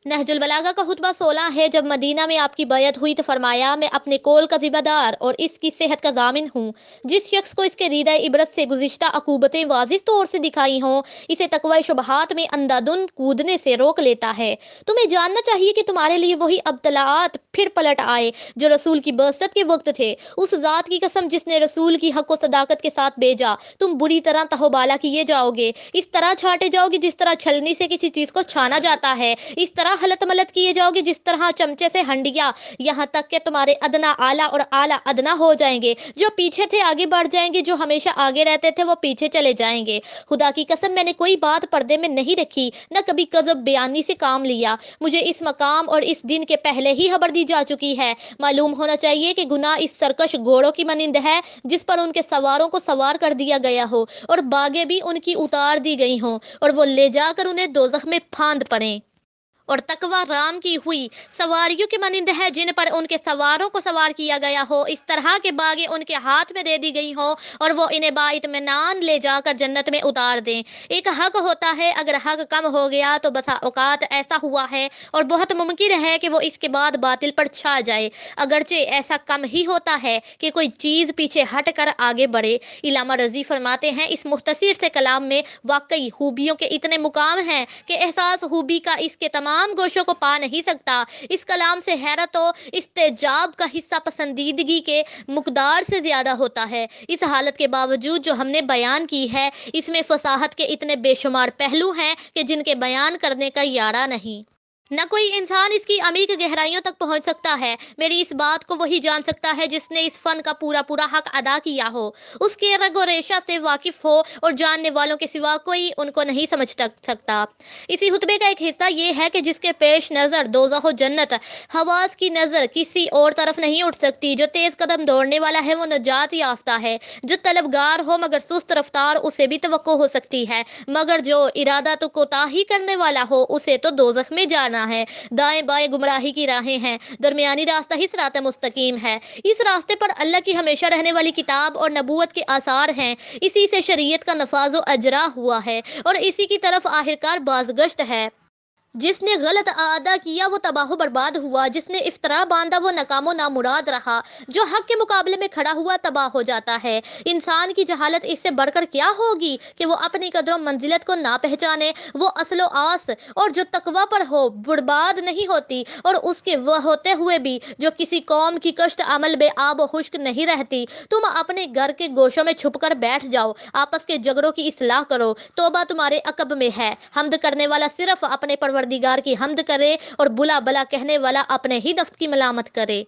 नहजुल बलागा का खुतबा 16 है। जब मदीना में आपकी बैयत हुई तो फरमाया, मैं अपने कौल का जिम्मेदार और इसकी सेहत का जामिन हूँ। जिस शख्स को इसके रीदा इबरत से गुज़िश्ता अकूबतें वाज़िह तौर से दिखाई हों, इसे तकवा शुबहात में अंधाधुंध कूदने से रोक लेता है। तुम्हें जानना चाहिए कि तुम्हारे लिए वही अब्तलाआत फिर पलट आए जो रसूल की बरसत के वक्त थे। उस ज़ात की कसम जिसने रसूल की हक व सदाकत के साथ भेजा, तुम बुरी तरह तहोबाला किए जाओगे। इस तरह छाटे जाओगे जिस तरह छलनी से किसी चीज़ को छाना जाता है। इस तरह हलत मलत किए जाओगे जिस तरह चमचे से हंडिया, यहाँ तक कि तुम्हारे अदना आला और आला अदना हो जाएंगे। जो पीछे थे आगे बढ़ जाएंगे, जो हमेशा आगे रहते थे वो पीछे चले जाएंगे। खुदा की कसम, मैंने कोई बात पर्दे में नहीं रखी, न कभी कज़ब बयानी से काम लिया। मुझे इस मकाम और इस दिन के पहले ही खबर दी जा चुकी है। मालूम होना चाहिए कि गुनाह इस सरकश घोड़ों की मनिंद है जिस पर उनके सवारों को सवार कर दिया गया हो और बागें भी उनकी उतार दी गई हों और वो ले जाकर उन्हें दोज़ख में फांद पड़ें। और तकवा राम की हुई सवारियों की मानिंद है जिन पर उनके सवारों को सवार किया गया हो। इस तरह के बागें उनके हाथ में दे दी गई हो और वो इन्हें बाइत्मीनान ले जाकर जन्नत में उतार दें। एक हक होता है, अगर हक कम हो गया तो बसा औकात ऐसा हुआ है और बहुत मुमकिन है कि वो इसके बाद बातिल पर छा जाए। अगरचे ऐसा कम ही होता है कि कोई चीज़ पीछे हट कर आगे बढ़े। इलामा रजी फरमाते हैं, इस मुख्तसर से कलाम में वाकई खूबियों के इतने मुकाम हैं कि एहसास खूबी का इसके तमाम गोशों को पा नहीं सकता। इस कलाम से हैरत व इस्तेजाब का हिस्सा पसंदीदगी के मुकदार से ज्यादा होता है। इस हालत के बावजूद जो हमने बयान की है, इसमें फसाहत के इतने बेशुमार पहलू हैं कि जिनके बयान करने का यारा नहीं। न कोई इंसान इसकी अमीक गहराइयों तक पहुंच सकता है। मेरी इस बात को वही जान सकता है जिसने इस फन का पूरा पूरा हक अदा किया हो, उसके रगो रेशा से वाकिफ हो, और जानने वालों के सिवा कोई उनको नहीं समझ सकता। इसी हुतबे का एक हिस्सा ये है कि जिसके पेश नज़र दोज़ख व जन्नत, हवास की नज़र किसी और तरफ नहीं उठ सकती। जो तेज़ कदम दौड़ने वाला है वो नजात याफ्ता है। जो तलबगार हो मगर सुस्त रफ्तार, उसे भी तवक्को हो सकती है, मगर जो इरादा तो कोताही करने वाला हो उसे तो दोज़ख में जाना है। दाएं बाएं गुमराही की राहें हैं, दरमियानी रास्ता ही सिरात मुस्तकीम है। इस रास्ते पर अल्लाह की हमेशा रहने वाली किताब और नबूवत के आसार हैं। इसी से शरीयत का नफाजो अजरा हुआ है और इसी की तरफ आखिरकार बाज़गश्त है। जिसने गलत आदा किया वो तबाह बर्बाद हुआ, जिसने इफ्तरा बांधा वो नकामो नामुराद रहा। जो हक के मुकाबले में खड़ा हुआ तबाह हो जाता है। इंसान की जहालत इससे बढ़कर क्या होगी कि वो अपनी कदरों मंजिलत को ना पहचाने। वो असलो आस और जो तकवा पर हो बर्बाद नहीं होती, और उसके वह होते हुए भी जो किसी कौम की कष्ट अमल बे आब खुश्क नहीं रहती। तुम अपने घर के गोशों में छुप कर बैठ जाओ, आपस के झगड़ों की इस्लाह करो, तौबा तुम्हारे अकब में है। हमद करने वाला सिर्फ अपने परवरदिगार की हमद करे और बुला भला कहने वाला अपने ही नफ्स की मलामत करे।